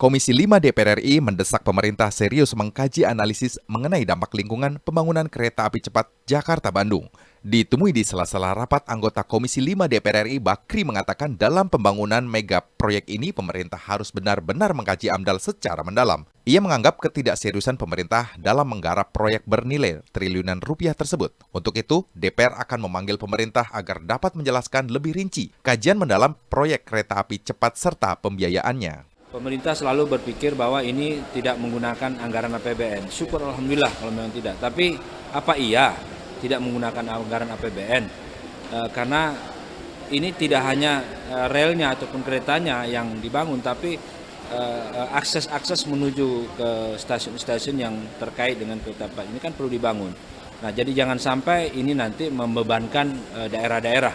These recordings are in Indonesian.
Komisi 5 DPR RI mendesak pemerintah serius mengkaji analisis mengenai dampak lingkungan pembangunan kereta api cepat Jakarta-Bandung. Ditemui di sela-sela rapat, anggota Komisi 5 DPR RI Bakri mengatakan dalam pembangunan mega proyek ini pemerintah harus benar-benar mengkaji AMDAL secara mendalam. Ia menganggap ketidakseriusan pemerintah dalam menggarap proyek bernilai triliunan rupiah tersebut. Untuk itu, DPR akan memanggil pemerintah agar dapat menjelaskan lebih rinci kajian mendalam proyek kereta api cepat serta pembiayaannya. Pemerintah selalu berpikir bahwa ini tidak menggunakan anggaran APBN. Syukur alhamdulillah kalau memang tidak. Tapi apa iya tidak menggunakan anggaran APBN? Karena ini tidak hanya relnya ataupun keretanya yang dibangun, tapi akses menuju ke stasiun-stasiun yang terkait dengan kereta cepat ini kan perlu dibangun. Nah, jadi jangan sampai ini nanti membebankan daerah-daerah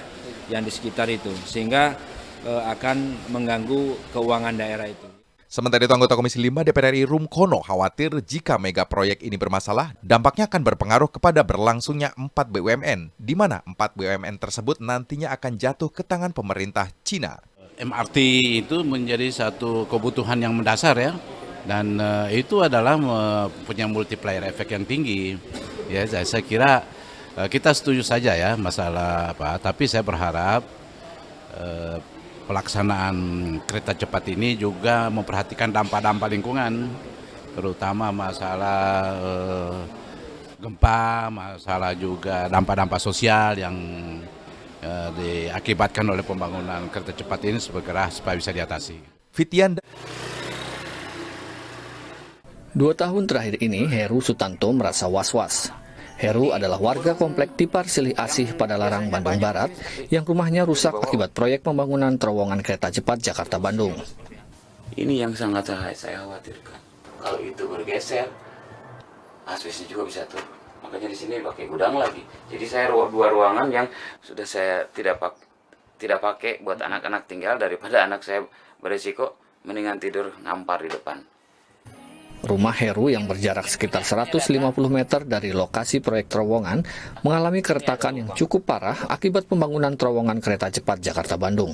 yang di sekitar itu, sehingga akan mengganggu keuangan daerah itu. Sementara itu, anggota Komisi 5 DPR RI Rumkono khawatir jika mega proyek ini bermasalah, dampaknya akan berpengaruh kepada berlangsungnya 4 BUMN, di mana 4 BUMN tersebut nantinya akan jatuh ke tangan pemerintah Cina. MRT itu menjadi satu kebutuhan yang mendasar ya, dan itu adalah punya multiplier efek yang tinggi. Ya, saya kira kita setuju saja ya masalah apa, tapi saya berharap pelaksanaan kereta cepat ini juga memperhatikan dampak-dampak lingkungan, terutama masalah gempa, masalah juga dampak-dampak sosial yang diakibatkan oleh pembangunan kereta cepat ini supaya bisa diatasi. Fitian 2 tahun terakhir ini, Heru Sutanto merasa was-was. Heru adalah warga komplek Tipar Silih Asih pada Larang, Bandung Barat, yang rumahnya rusak akibat proyek pembangunan terowongan kereta cepat Jakarta-Bandung. Ini yang sangat saya khawatirkan. Kalau itu bergeser, asbesnya juga bisa turun. Makanya di sini pakai gudang lagi. Jadi saya 2 ruangan yang sudah saya tidak pakai buat anak-anak tinggal, daripada anak saya beresiko mendingan tidur ngampar di depan. Rumah Heru yang berjarak sekitar 150 meter dari lokasi proyek terowongan mengalami keretakan yang cukup parah akibat pembangunan terowongan kereta cepat Jakarta-Bandung.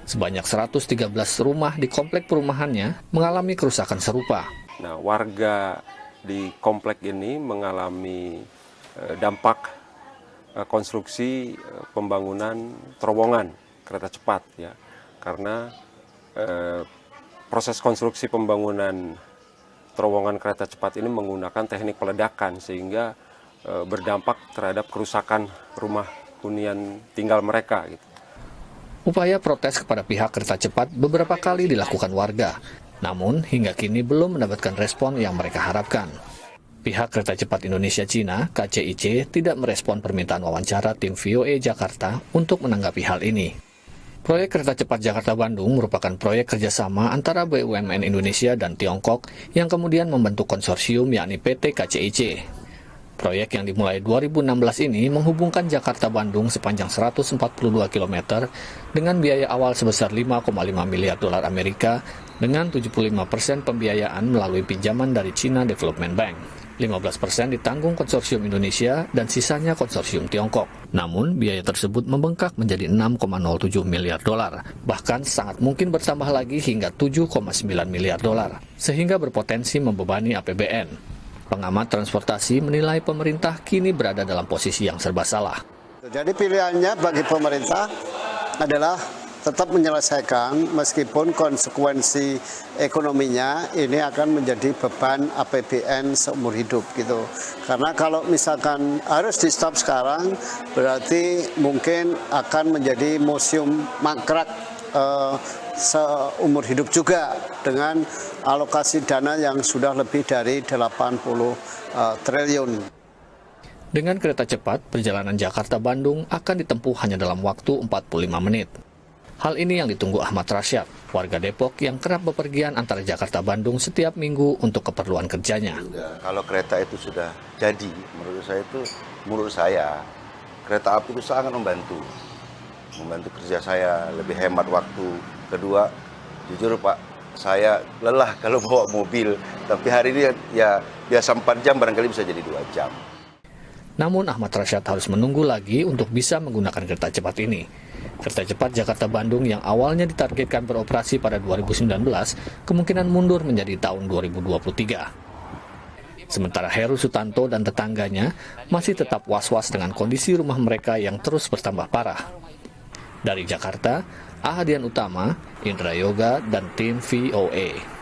Sebanyak 113 rumah di komplek perumahannya mengalami kerusakan serupa. Nah, warga di komplek ini mengalami dampak konstruksi pembangunan terowongan kereta cepat ya, karena proses konstruksi pembangunan terowongan kereta cepat ini menggunakan teknik peledakan sehingga berdampak terhadap kerusakan rumah hunian tinggal mereka. Gitu. Upaya protes kepada pihak kereta cepat beberapa kali dilakukan warga, namun hingga kini belum mendapatkan respon yang mereka harapkan. Pihak Kereta Cepat Indonesia Cina, KCIC, tidak merespon permintaan wawancara tim VOA Jakarta untuk menanggapi hal ini. Proyek kereta cepat Jakarta-Bandung merupakan proyek kerjasama antara BUMN Indonesia dan Tiongkok yang kemudian membentuk konsorsium yakni PT KCIC. Proyek yang dimulai 2016 ini menghubungkan Jakarta-Bandung sepanjang 142 km dengan biaya awal sebesar 5,5 miliar dolar Amerika dengan 75% pembiayaan melalui pinjaman dari China Development Bank. 15% ditanggung konsorsium Indonesia dan sisanya konsorsium Tiongkok. Namun, biaya tersebut membengkak menjadi 6,07 miliar dolar. Bahkan sangat mungkin bertambah lagi hingga 7,9 miliar dolar, sehingga berpotensi membebani APBN. Pengamat transportasi menilai pemerintah kini berada dalam posisi yang serba salah. Jadi pilihannya bagi pemerintah adalah tetap menyelesaikan meskipun konsekuensi ekonominya ini akan menjadi beban APBN seumur hidup gitu. Karena kalau misalkan harus di stop sekarang berarti mungkin akan menjadi museum mangkrak seumur hidup juga dengan alokasi dana yang sudah lebih dari 80 triliun. Dengan kereta cepat, perjalanan Jakarta-Bandung akan ditempuh hanya dalam waktu 45 menit. Hal ini yang ditunggu Ahmad Rasyad, warga Depok yang kerap bepergian antara Jakarta-Bandung setiap minggu untuk keperluan kerjanya. Kalau kereta itu sudah jadi, menurut saya kereta api itu sangat membantu kerja saya, lebih hemat waktu. Kedua, jujur Pak, saya lelah kalau bawa mobil, tapi hari ini ya biasa 4 jam barangkali bisa jadi 2 jam. Namun Ahmad Rasyad harus menunggu lagi untuk bisa menggunakan kereta cepat ini. Kereta cepat Jakarta-Bandung yang awalnya ditargetkan beroperasi pada 2019 kemungkinan mundur menjadi tahun 2023. Sementara Heru Sutanto dan tetangganya masih tetap was-was dengan kondisi rumah mereka yang terus bertambah parah. Dari Jakarta, Ahadian Utama, Indra Yoga, dan tim VOA.